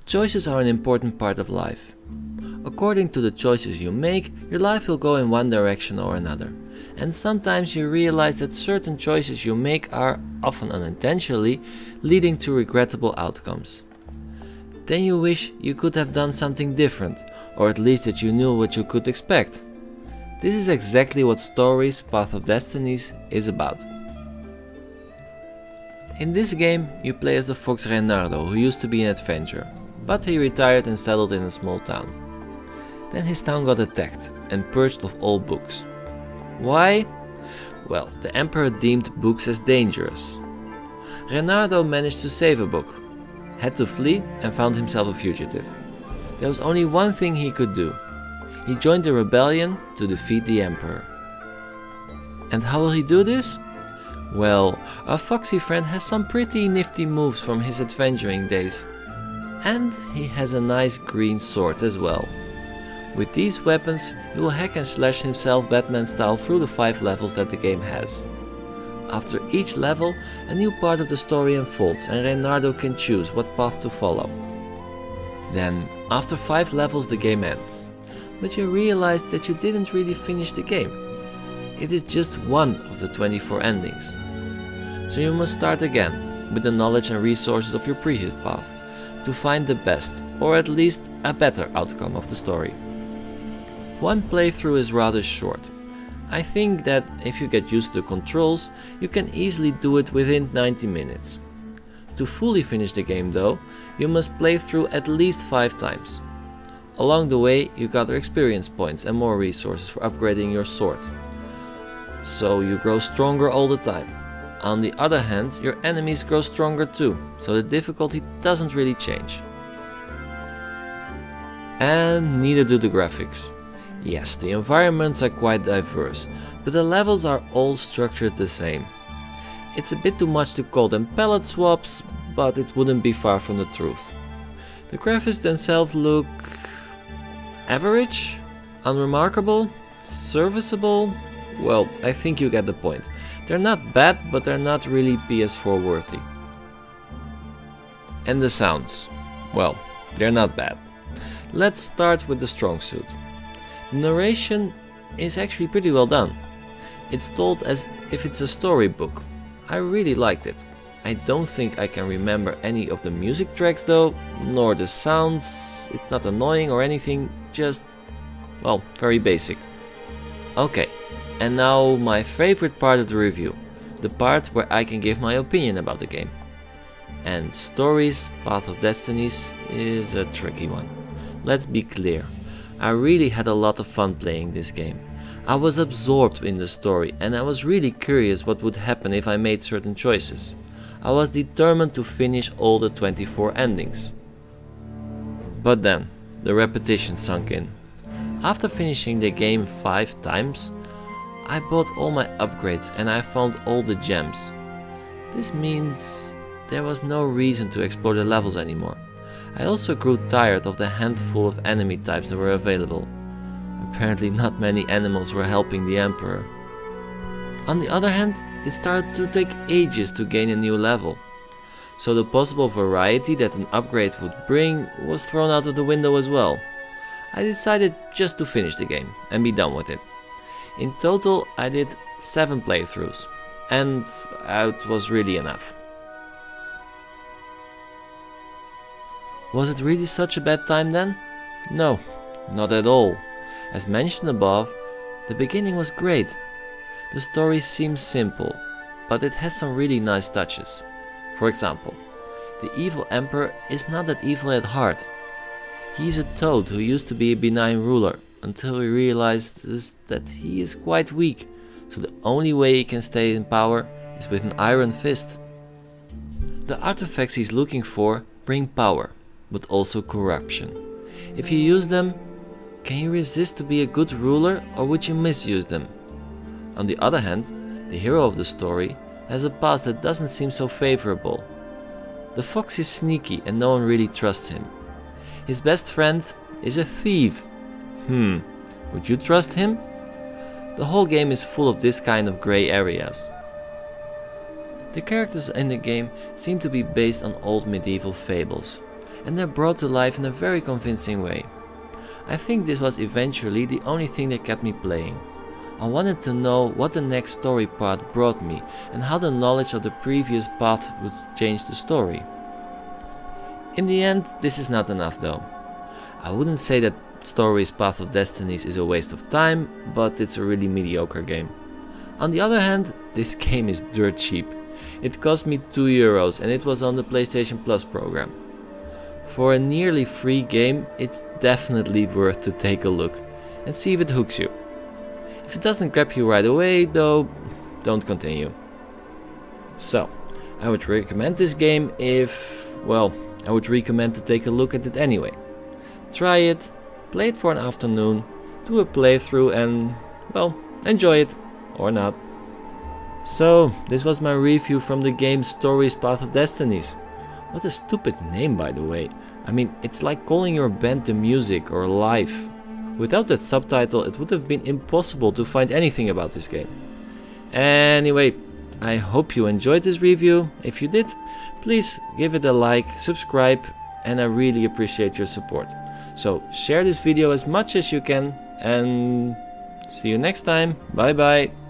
Choices are an important part of life. According to the choices you make, your life will go in one direction or another. And sometimes you realize that certain choices you make are, often unintentionally, leading to regrettable outcomes. Then you wish you could have done something different, or at least that you knew what you could expect. This is exactly what Stories Path of Destinies is about. In this game, you play as the fox Reynardo, who used to be an adventurer, but he retired and settled in a small town. Then his town got attacked and purged of all books. Why? Well, the Emperor deemed books as dangerous. Reynardo managed to save a book, had to flee and found himself a fugitive. There was only one thing he could do. He joined the rebellion to defeat the Emperor. And how will he do this? Well, our foxy friend has some pretty nifty moves from his adventuring days. And he has a nice green sword as well. With these weapons, he will hack and slash himself Batman style through the 5 levels that the game has. After each level, a new part of the story unfolds and Reynardo can choose what path to follow. Then, after 5 levels the game ends. But you realize that you didn't really finish the game. It is just one of the 24 endings. So you must start again, with the knowledge and resources of your previous path, to find the best, or at least a better outcome of the story. One playthrough is rather short. I think that if you get used to the controls, you can easily do it within 90 minutes. To fully finish the game though, you must play through at least 5 times. Along the way you gather experience points and more resources for upgrading your sword. So you grow stronger all the time. On the other hand, your enemies grow stronger too, so the difficulty doesn't really change. And neither do the graphics. Yes, the environments are quite diverse, but the levels are all structured the same. It's a bit too much to call them palette swaps, but it wouldn't be far from the truth. The graphics themselves look average, unremarkable, serviceable. Well, I think you get the point. They're not bad, but they're not really PS4 worthy. And the sounds. Well, they're not bad. Let's start with the strong suit. The narration is actually pretty well done. It's told as if it's a storybook. I really liked it. I don't think I can remember any of the music tracks though, nor the sounds. It's not annoying or anything, just, well, very basic. Okay, and now my favorite part of the review. The part where I can give my opinion about the game. And Stories Path of Destinies is a tricky one. Let's be clear. I really had a lot of fun playing this game. I was absorbed in the story and I was really curious what would happen if I made certain choices. I was determined to finish all the 24 endings. But then, the repetition sunk in. After finishing the game 5 times, I bought all my upgrades and I found all the gems. This means there was no reason to explore the levels anymore. I also grew tired of the handful of enemy types that were available. Apparently not many animals were helping the Emperor. On the other hand, it started to take ages to gain a new level. So the possible variety that an upgrade would bring was thrown out of the window as well. I decided just to finish the game and be done with it. In total I did 7 playthroughs, and it was really enough. Was it really such a bad time then? No, not at all. As mentioned above, the beginning was great. The story seems simple, but it has some really nice touches. For example, the evil Emperor is not that evil at heart. He's a toad who used to be a benign ruler until he realizes that he is quite weak, so the only way he can stay in power is with an iron fist. The artifacts he's looking for bring power, but also corruption. If you use them, can you resist to be a good ruler, or would you misuse them? On the other hand, the hero of the story has a past that doesn't seem so favorable. The fox is sneaky and no one really trusts him. His best friend is a thief. Would you trust him? The whole game is full of this kind of grey areas. The characters in the game seem to be based on old medieval fables, and they're brought to life in a very convincing way. I think this was eventually the only thing that kept me playing. I wanted to know what the next story part brought me and how the knowledge of the previous path would change the story. In the end, this is not enough though. I wouldn't say that Story's Path of Destinies is a waste of time, but it's a really mediocre game. On the other hand, this game is dirt cheap. It cost me €2 and it was on the PlayStation Plus program. For a nearly free game, it's definitely worth to take a look and see if it hooks you. If it doesn't grab you right away though, don't continue. So, I would recommend this game I would recommend to take a look at it anyway. Try it, play it for an afternoon, do a playthrough and, enjoy it, or not. So, this was my review from the game Story's Path of Destinies. What a stupid name, by the way. I mean, it's like calling your band The Music or Live. Without that subtitle, it would have been impossible to find anything about this game. Anyway, I hope you enjoyed this review. If you did, please give it a like, subscribe, and I really appreciate your support. So share this video as much as you can, and see you next time. Bye bye.